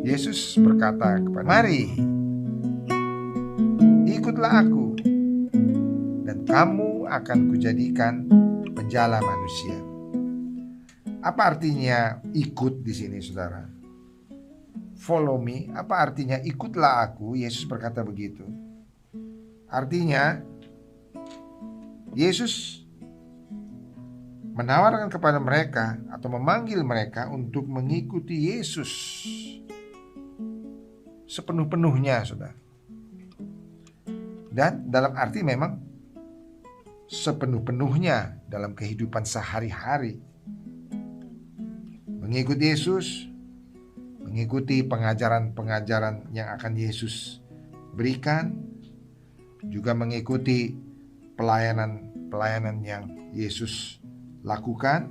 Yesus berkata kepada, "Mari, ikutlah aku, dan kamu akan kujadikan penjala manusia." Apa artinya ikut di sini, saudara? Follow me, apa artinya ikutlah aku? Yesus berkata begitu. Artinya, Yesus menawarkan kepada mereka atau memanggil mereka untuk mengikuti Yesus sepenuh-penuhnya, saudara. Dan dalam arti memang sepenuh-penuhnya dalam kehidupan sehari-hari. Mengikuti Yesus, mengikuti pengajaran-pengajaran yang akan Yesus berikan, juga mengikuti pelayanan-pelayanan yang Yesus lakukan,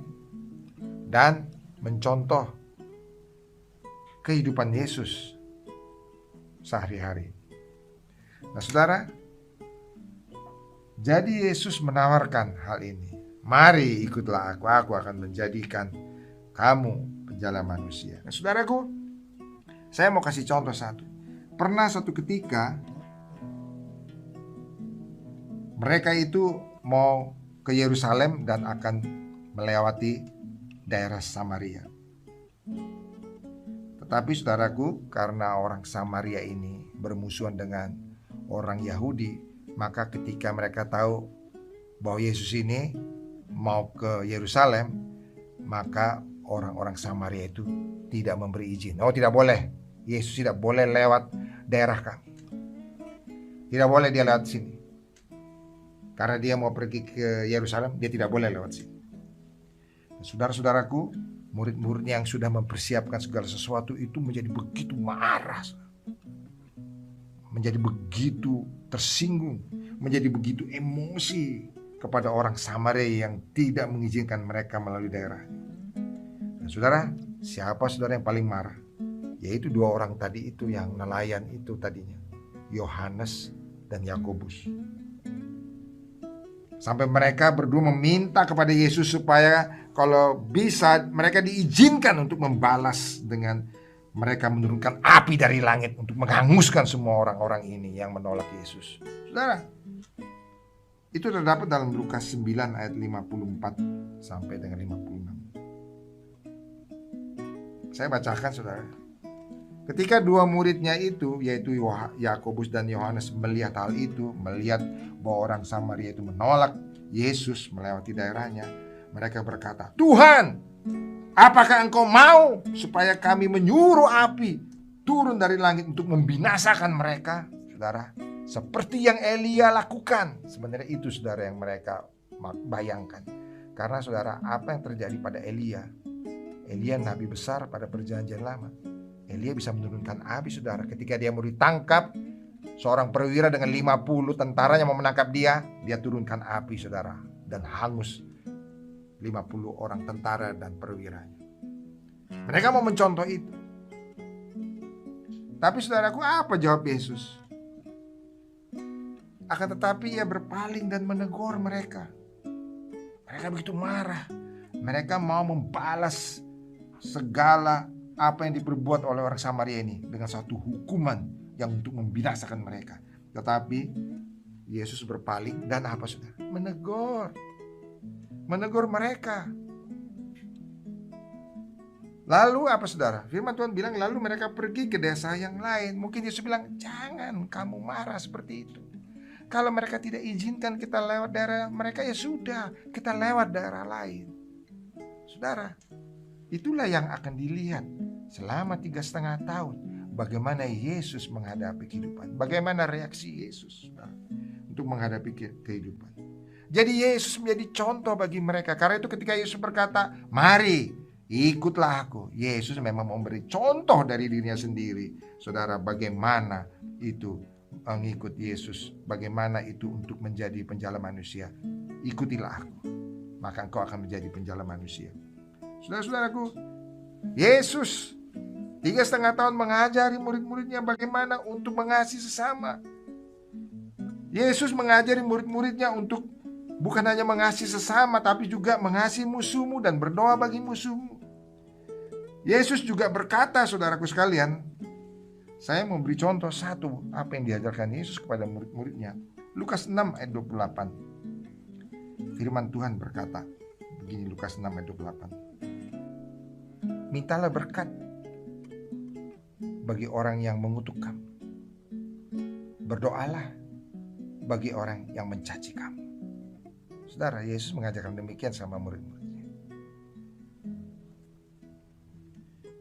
dan mencontoh kehidupan Yesus sehari-hari. Nah, saudara, jadi Yesus menawarkan hal ini. Mari ikutlah aku akan menjadikan kamu penjala manusia. Nah, saudaraku, saya mau kasih contoh satu. Pernah suatu ketika mereka itu mau ke Yerusalem dan akan melewati daerah Samaria. Tetapi saudaraku, karena orang Samaria ini bermusuhan dengan orang Yahudi, maka ketika mereka tahu bahwa Yesus ini mau ke Yerusalem, maka orang-orang Samaria itu tidak memberi izin. Oh, tidak boleh. Yesus tidak boleh lewat daerah kami. Tidak boleh dia lewat sini. Karena dia mau pergi ke Yerusalem, dia tidak boleh lewat sini. Saudara-saudaraku, murid-muridnya yang sudah mempersiapkan segala sesuatu itu menjadi begitu marah, menjadi begitu tersinggung, menjadi begitu emosi kepada orang Samaria yang tidak mengizinkan mereka melalui daerahnya. Dan saudara, siapa saudara yang paling marah? Yaitu dua orang tadi itu yang nelayan itu tadinya, Yohanes dan Yakobus. Sampai mereka berdua meminta kepada Yesus supaya kalau bisa mereka diizinkan untuk membalas dengan mereka menurunkan api dari langit untuk menghanguskan semua orang-orang ini yang menolak Yesus. Saudara, itu terdapat dalam Lukas 9 ayat 54 sampai dengan 56. Saya bacakan, saudara. Ketika dua muridnya itu, yaitu Yakobus dan Yohanes, melihat hal itu, melihat bahwa orang Samaria itu menolak Yesus melewati daerahnya, mereka berkata, "Tuhan, apakah engkau mau supaya kami menyuruh api turun dari langit untuk membinasakan mereka?" Saudara, seperti yang Elia lakukan. Sebenarnya itu, saudara, yang mereka bayangkan. Karena saudara, apa yang terjadi pada Elia? Elia nabi besar pada perjanjian lama. Elia bisa menurunkan api, saudara. Ketika dia mau ditangkap, seorang perwira dengan 50 tentaranya mau menangkap dia, dia turunkan api, saudara, dan hangus 50 orang tentara dan perwiranya. Mereka mau mencontoh itu. Tapi saudaraku, apa jawab Yesus? Akan tetapi ia berpaling dan menegur mereka. Mereka begitu marah. Mereka mau membalas segala apa yang diperbuat oleh orang Samaria ini dengan satu hukuman yang untuk membinasakan mereka. Tetapi Yesus berpaling dan apa, saudara? Menegur mereka. Lalu apa, saudara? Firman Tuhan bilang lalu mereka pergi ke desa yang lain. Mungkin Yesus bilang, jangan kamu marah seperti itu. Kalau mereka tidak izinkan kita lewat daerah mereka, ya sudah, kita lewat daerah lain. Saudara, itulah yang akan dilihat selama 3,5 tahun. Bagaimana Yesus menghadapi kehidupan. Bagaimana reaksi Yesus untuk menghadapi kehidupan. Jadi Yesus menjadi contoh bagi mereka. Karena itu ketika Yesus berkata, "Mari, ikutlah aku." Yesus memang memberi contoh dari dirinya sendiri. Saudara, bagaimana itu mengikut Yesus. Bagaimana itu untuk menjadi penjala manusia. Ikutilah aku, maka engkau akan menjadi penjala manusia. Saudara-saudaraku, Yesus 3,5 tahun mengajari murid-muridnya bagaimana untuk mengasihi sesama. Yesus mengajari murid-muridnya untuk bukan hanya mengasihi sesama, tapi juga mengasihi musuhmu dan berdoa bagi musuhmu. Yesus juga berkata, saudaraku sekalian, saya mau beri contoh satu apa yang diajarkan Yesus kepada murid-muridnya. Lukas 6 ayat 28. Firman Tuhan berkata begini, Lukas 6 ayat 28. Mintalah berkat bagi orang yang mengutuk kamu. Berdoalah bagi orang yang mencaci kamu. Saudara, Yesus mengajarkan demikian sama murid-muridnya.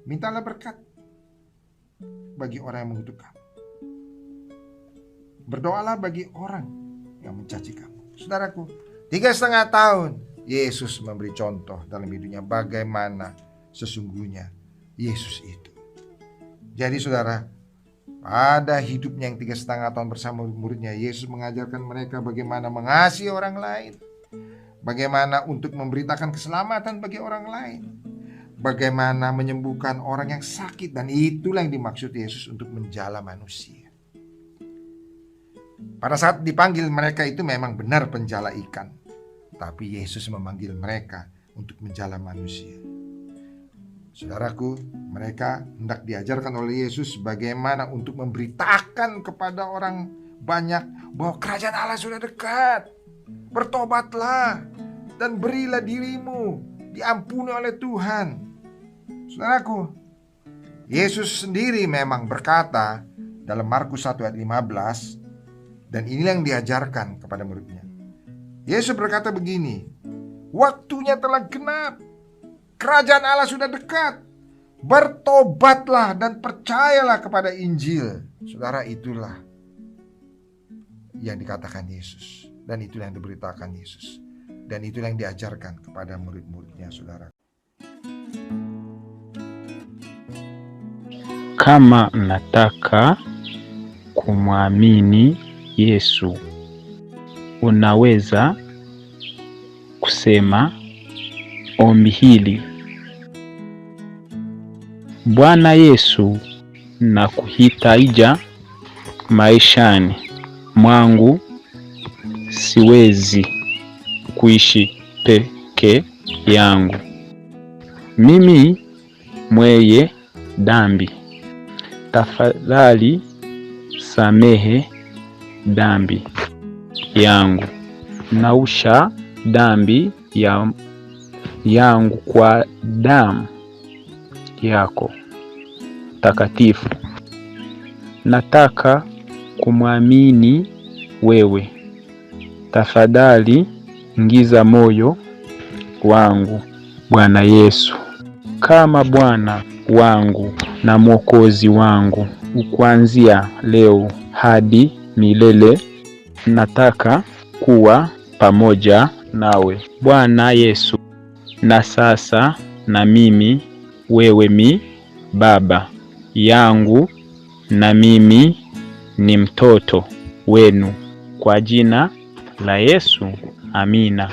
Mintalah berkat bagi orang yang mengutuk kamu. Berdoalah bagi orang yang mencaci kamu. Saudaraku, 3,5 tahun Yesus memberi contoh dalam hidupnya bagaimana sesungguhnya Yesus itu. Jadi saudara, pada hidupnya yang 3,5 tahun bersama muridnya, Yesus mengajarkan mereka bagaimana mengasihi orang lain, bagaimana untuk memberitakan keselamatan bagi orang lain, bagaimana menyembuhkan orang yang sakit. Dan itulah yang dimaksud Yesus untuk menjala manusia. Pada saat dipanggil mereka itu memang benar penjala ikan, tapi Yesus memanggil mereka untuk menjala manusia. Saudaraku, mereka hendak diajarkan oleh Yesus bagaimana untuk memberitakan kepada orang banyak bahwa kerajaan Allah sudah dekat. Bertobatlah dan berilah dirimu diampuni oleh Tuhan. Saudaraku, Yesus sendiri memang berkata dalam Markus 1 ayat 15, dan inilah yang diajarkan kepada muridnya. Yesus berkata begini, waktunya telah genap, kerajaan Allah sudah dekat, bertobatlah dan percayalah kepada Injil. Saudara, itulah yang dikatakan Yesus, dan itulah yang diberitakan Yesus, dan itulah yang diajarkan kepada murid-muridnya. Saudara, kama mnataka kumwamini Yesu, unaweza kusema ombi hili: Bwana Yesu, nakuhitaji maishani mwangu. Siwezi kuishi peke yangu. Mimi mwenye dhambi. Tafadhali samehe dhambi yangu. Naosha dhambi yangu kwa damu yako takatifu. Nataka kumwamini wewe. Tafadhali ingiza moyo wangu, Bwana Yesu, kama Bwana wangu na Mwokozi wangu, kuanzia leo hadi milele. Nataka kuwa pamoja nawe, Bwana Yesu. Na sasa na mimi, wewe mi baba yangu, na mimi ni mtoto wenu. Kwa jina la Yesu, amina.